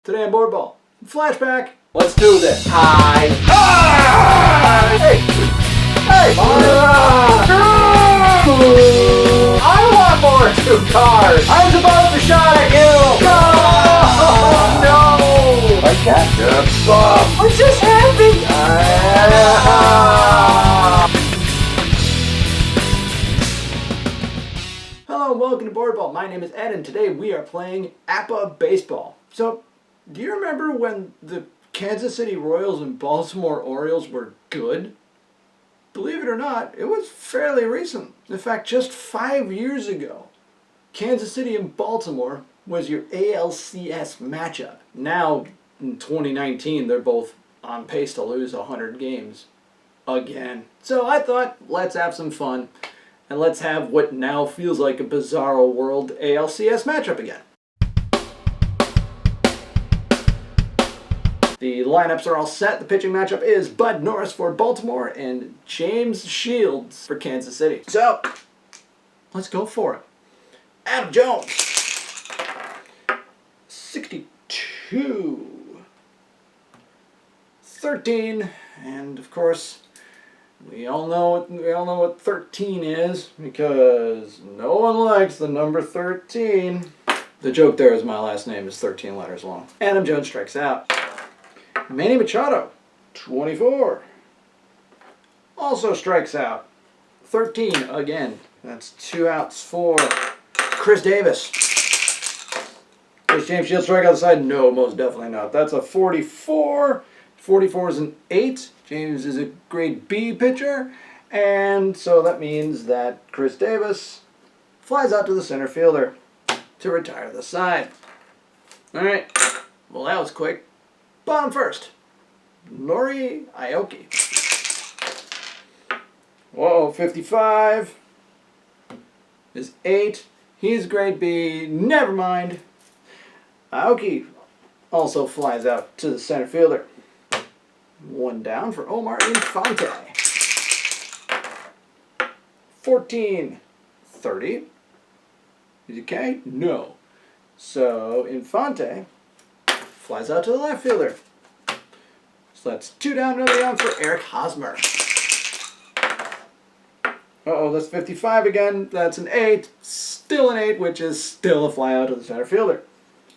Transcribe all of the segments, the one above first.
Today on Boardball, flashback. Let's do this. Hi. Hey! Hey! I want more 2 cars. I was about to shot at you. Oh no! I can't get some. What just happened? Hello and welcome to Boardball. My name is Ed and today we are playing APBA Baseball. So, do you remember when the Kansas City Royals and Baltimore Orioles were good? Believe it or not, it was fairly recent. In fact, just 5 years ago, Kansas City and Baltimore was your ALCS matchup. Now, in 2019, they're both on pace to lose 100 games again. So I thought, let's have some fun, and let's have what now feels like a Bizarro World ALCS matchup again. The lineups are all set. The pitching matchup is Bud Norris for Baltimore and James Shields for Kansas City. So, let's go for it. Adam Jones, 62, 13, and of course, we all know what 13 is because no one likes the number 13. The joke there is my last name is 13 letters long. Adam Jones strikes out. Manny Machado, 24, also strikes out. 13 again. That's 2 outs for Chris Davis. Does James Shields strike out the side? No, most definitely not. That's a 44. 44 is an 8. James is a grade B pitcher. And so that means that Chris Davis flies out to the center fielder to retire the side. All right. Well, that was quick. Bottom first, Nori Aoki. Whoa, 55 is 8. He's grade B. Never mind. Aoki also flies out to the center fielder. 1 down for Omar Infante. 14, 30. Is he K? No. So Infante flies out to the left fielder. So that's 2 down, another down for Eric Hosmer. Uh-oh, that's 55 again. That's an 8. Still an 8, which is still a fly out to the center fielder.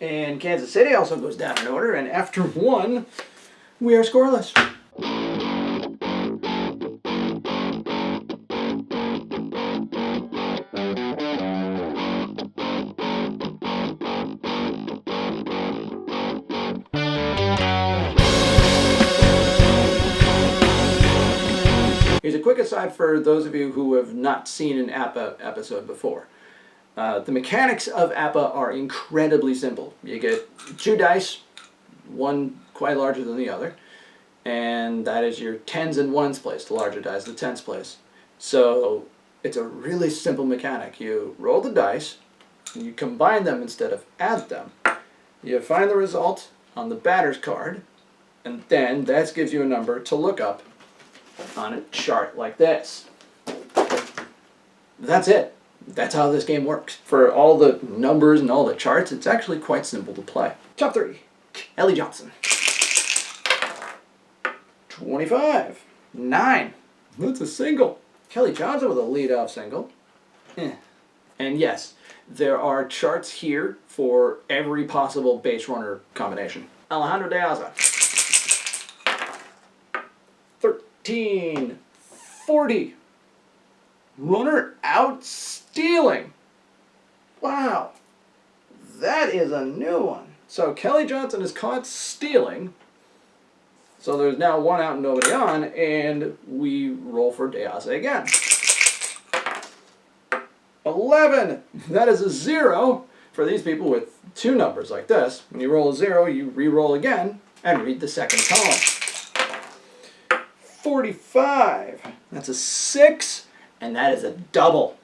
And Kansas City also goes down in order, and after 1, we are scoreless. Here's a quick aside for those of you who have not seen an APBA episode before. The mechanics of APBA are incredibly simple. You get 2 dice, one quite larger than the other, and that is your 10s and 1s place. The larger dice, the 10s place. So it's a really simple mechanic. You roll the dice, and you combine them instead of add them. You find the result on the batter's card, and then that gives you a number to look up on a chart like this. That's it. That's how this game works. For all the numbers and all the charts, it's actually quite simple to play. Top 3. Kelly Johnson. 25. 9. That's a single. Kelly Johnson with a leadoff single. And yes, there are charts here for every possible base runner combination. Alejandro De Aza. 13, 40. Runner out stealing. Wow. That is a new one. So Kelly Johnson is caught stealing. So there's now 1 out and nobody on, and we roll for De Aza again. 11. That is a 0 for these people with 2 numbers like this. When you roll a 0, you re-roll again and read the second column. 45. That's a 6, and that is a double.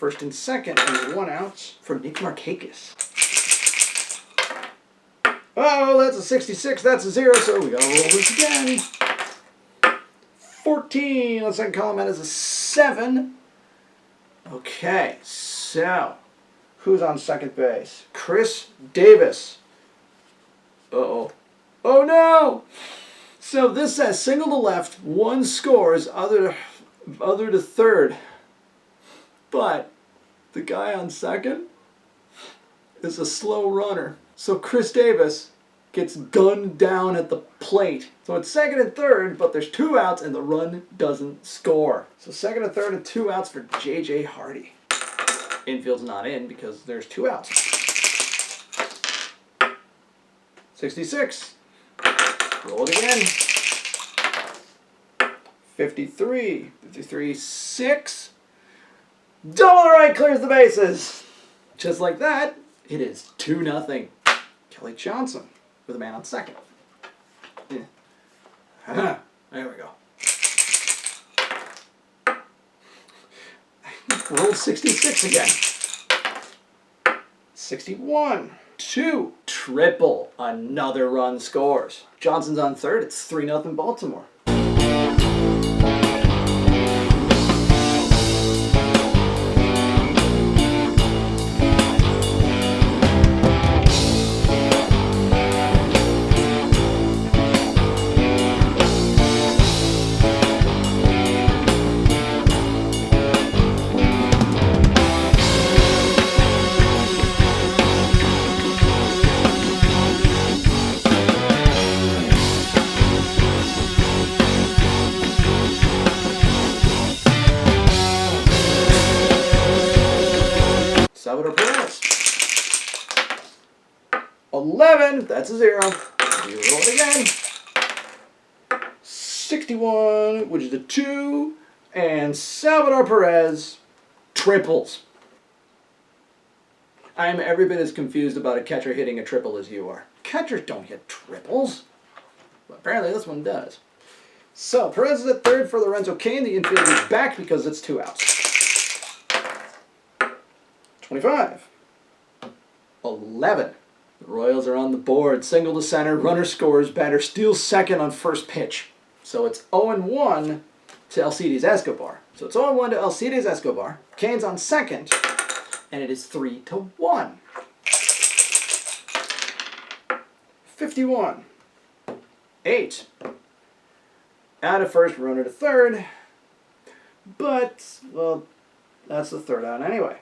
first and second, and 1 out for Nick Markakis. Oh, that's a 66. That's a 0, so we gotta roll this again. 14. The second column is a 7. Okay, so who's on second base? Chris Davis. Uh-oh. Oh no! So this says single to left, 1 scores, other to third. But the guy on second is a slow runner. So Chris Davis gets gunned down at the plate. So it's second and third, but there's 2 outs and the run doesn't score. So second and third and 2 outs for J.J. Hardy. Infield's not in because there's 2 outs. 66. Roll it again. 53. 53, 6. Double to right clears the bases. Just like that, it is 2-0. Kelly Johnson with a man on second. Yeah. There we go. Roll 66 again. 61. 2. Triple. Another run scores. Johnson's on third. It's 3-0 Baltimore. Salvador Perez. 11. That's a 0. You roll it again. 61, which is a 2. And Salvador Perez triples. I am every bit as confused about a catcher hitting a triple as you are. Catchers don't hit triples. But apparently this one does. So Perez is at third for Lorenzo Cain. The infield is back because it's 2 outs. 25. 11. The Royals are on the board. Single to center. Runner scores. Batter steals second on first pitch. So it's 0-1 to Alcides Escobar. So it's 0-1 to Alcides Escobar. Cain's on second. And it is 3-1. 51. 8. Out of first. Runner to third. But, well, that's the third out anyway.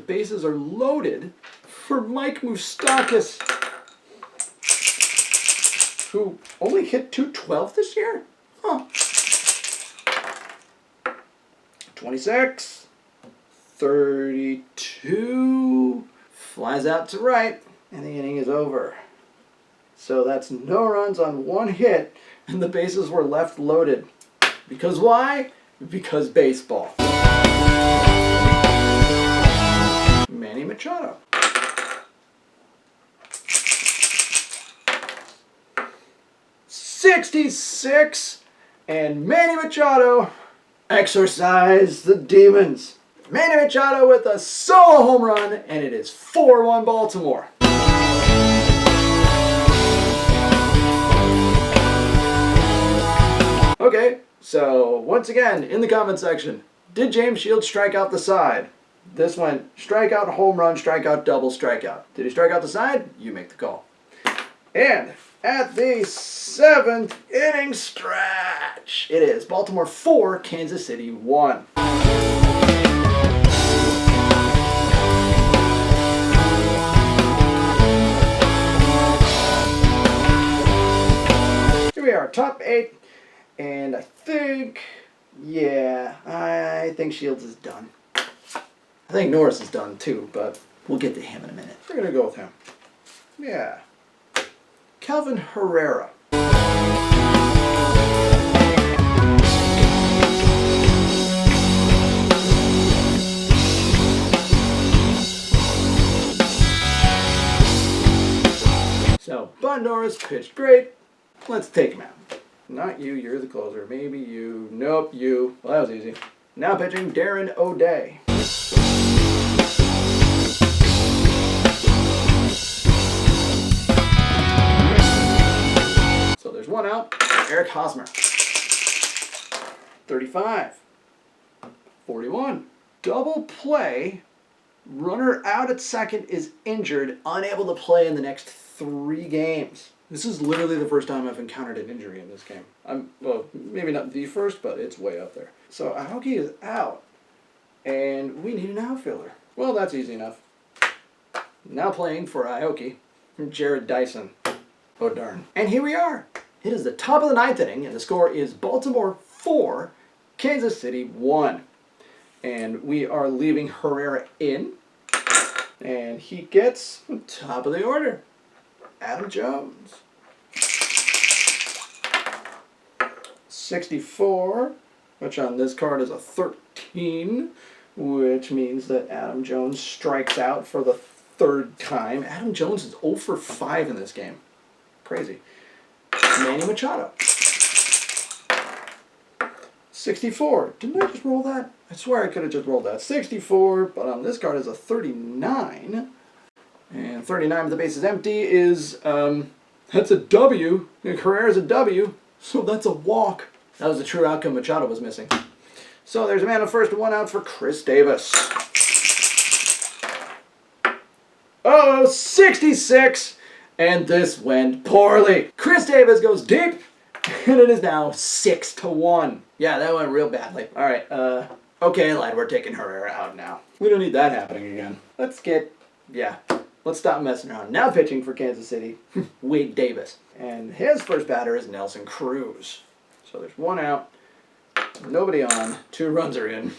Bases are loaded for Mike Moustakas, who only hit .212 this year? Huh. 26. 32. Flies out to right, and the inning is over. So that's no runs on 1 hit, and the bases were left loaded. Because why? Because baseball. Manny Machado. 66, and Manny Machado exorcised the demons. Manny Machado with a solo home run, and it is 4-1 Baltimore. Okay, so once again, in the comment section, did James Shields strike out the side? This went strikeout, home run, strikeout, double, strikeout. Did he strike out the side? You make the call. And at the 7th inning stretch, it is Baltimore 4, Kansas City 1. Here we are, top 8, and I think Yeah, I think Shields is done. I think Norris is done too, but we'll get to him in a minute. We're going to go with him. Yeah. Kelvin Herrera. So, Bud Norris pitched great. Let's take him out. Not you, you're the closer. Maybe you. Nope, you. Well, that was easy. Now pitching Darren O'Day. So there's one out. Eric Hosmer. 35. 41. Double play. Runner out at second is injured, unable to play in the next 3 games. This is literally the first time I've encountered an injury in this game. Well, maybe not the first, but it's way up there. So Aoki is out, and we need an outfielder. Well, that's easy enough. Now playing for Aoki, Jared Dyson. Oh, darn. And here we are. It is the top of the 9th inning, and the score is Baltimore 4, Kansas City 1. And we are leaving Herrera in, and he gets top of the order. Adam Jones. 64, which on this card is a 13, which means that Adam Jones strikes out for the 3rd time. Adam Jones is 0 for 5 in this game. Crazy. Manny Machado. 64. Didn't I just roll that? I swear I could have just rolled that. 64, but on this card is a 39. And 39 with the bases empty is, that's a W. Herrera's a W, so that's a walk. That was the true outcome Machado was missing. So there's a man on first and 1 out for Chris Davis. Oh, 66! And this went poorly. Chris Davis goes deep, and it is now 6-1. Yeah, that went real badly. All right, okay, lad, we're taking Herrera out now. We don't need that happening again. Let's stop messing around. Now pitching for Kansas City, Wade Davis. And his first batter is Nelson Cruz. So there's 1 out, nobody on, 2 runs are in.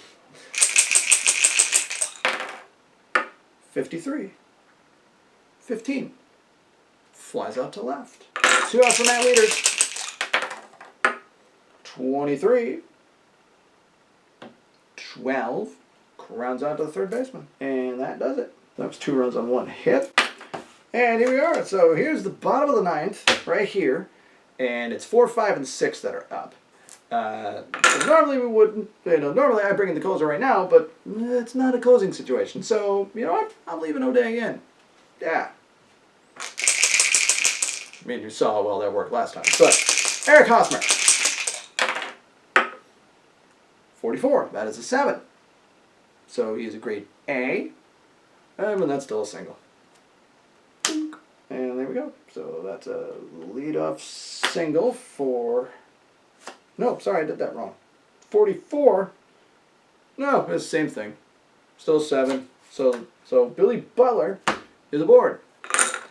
53. 15. Flies out to left. 2 out for Matt Wieters. 23. 12. Rounds out to the 3rd baseman. And that does it. That was 2 runs on 1 hit. And here we are. So here's the bottom of the 9th, right here. And it's 4, 5, and 6 that are up. So normally we wouldn't, normally I bring in the closer right now, but it's not a closing situation. So, you know what? I'm leaving O'Day in. Yeah. I mean, you saw how well that worked last time. But Eric Hosmer. 44. That is a 7. So he's a grade A. And that's still a single. And there we go. So that's a leadoff single for... No, sorry, I did that wrong. 44. No, it's the same thing. Still 7. So Billy Butler is aboard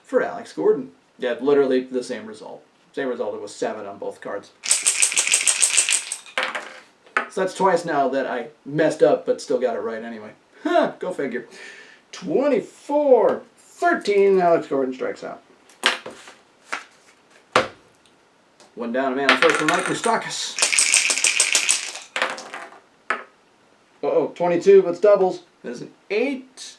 for Alex Gordon. Yeah, literally the same result. Same result. It was 7 on both cards. So that's twice now that I messed up but still got it right anyway. Huh, go figure. 24. 13. Alex Gordon strikes out. 1 down, a man on first for Mike Moustakas. 22, but it's doubles. There's an 8.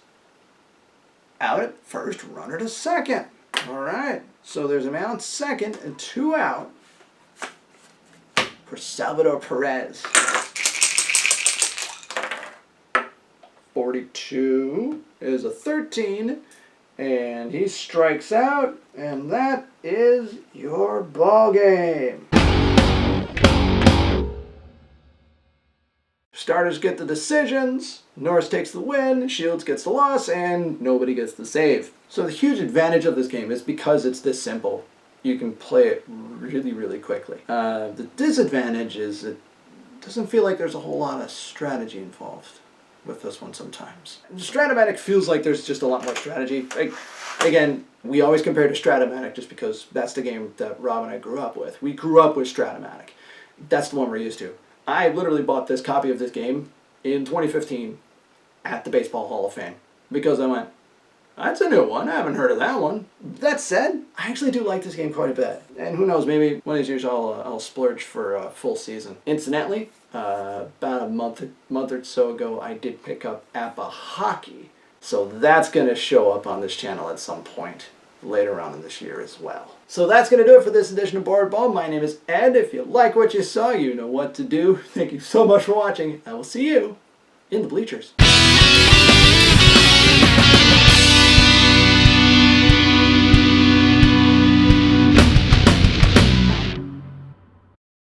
Out at first, runner to second. All right. So there's a man on second and 2 out for Salvador Perez. 42 is a 13, and he strikes out, and that is your ball game. Starters get the decisions, Norris takes the win, Shields gets the loss, and nobody gets the save. So the huge advantage of this game is because it's this simple, you can play it really, really quickly. The disadvantage is it doesn't feel like there's a whole lot of strategy involved with this one sometimes. Stratomatic feels like there's just a lot more strategy. Again, we always compare to Stratomatic just because that's the game that Rob and I grew up with. We grew up with Stratomatic. That's the one we're used to. I literally bought this copy of this game in 2015 at the Baseball Hall of Fame because I went, that's a new one. I haven't heard of that one. That said, I actually do like this game quite a bit. And who knows, maybe one of these years I'll splurge for a full season. Incidentally, about a month or so ago, I did pick up APBA Hockey. So that's going to show up on this channel at some point later on in this year as well. So that's going to do it for this edition of Boardball. My name is Ed. If you like what you saw, you know what to do. Thank you so much for watching. I will see you in the bleachers.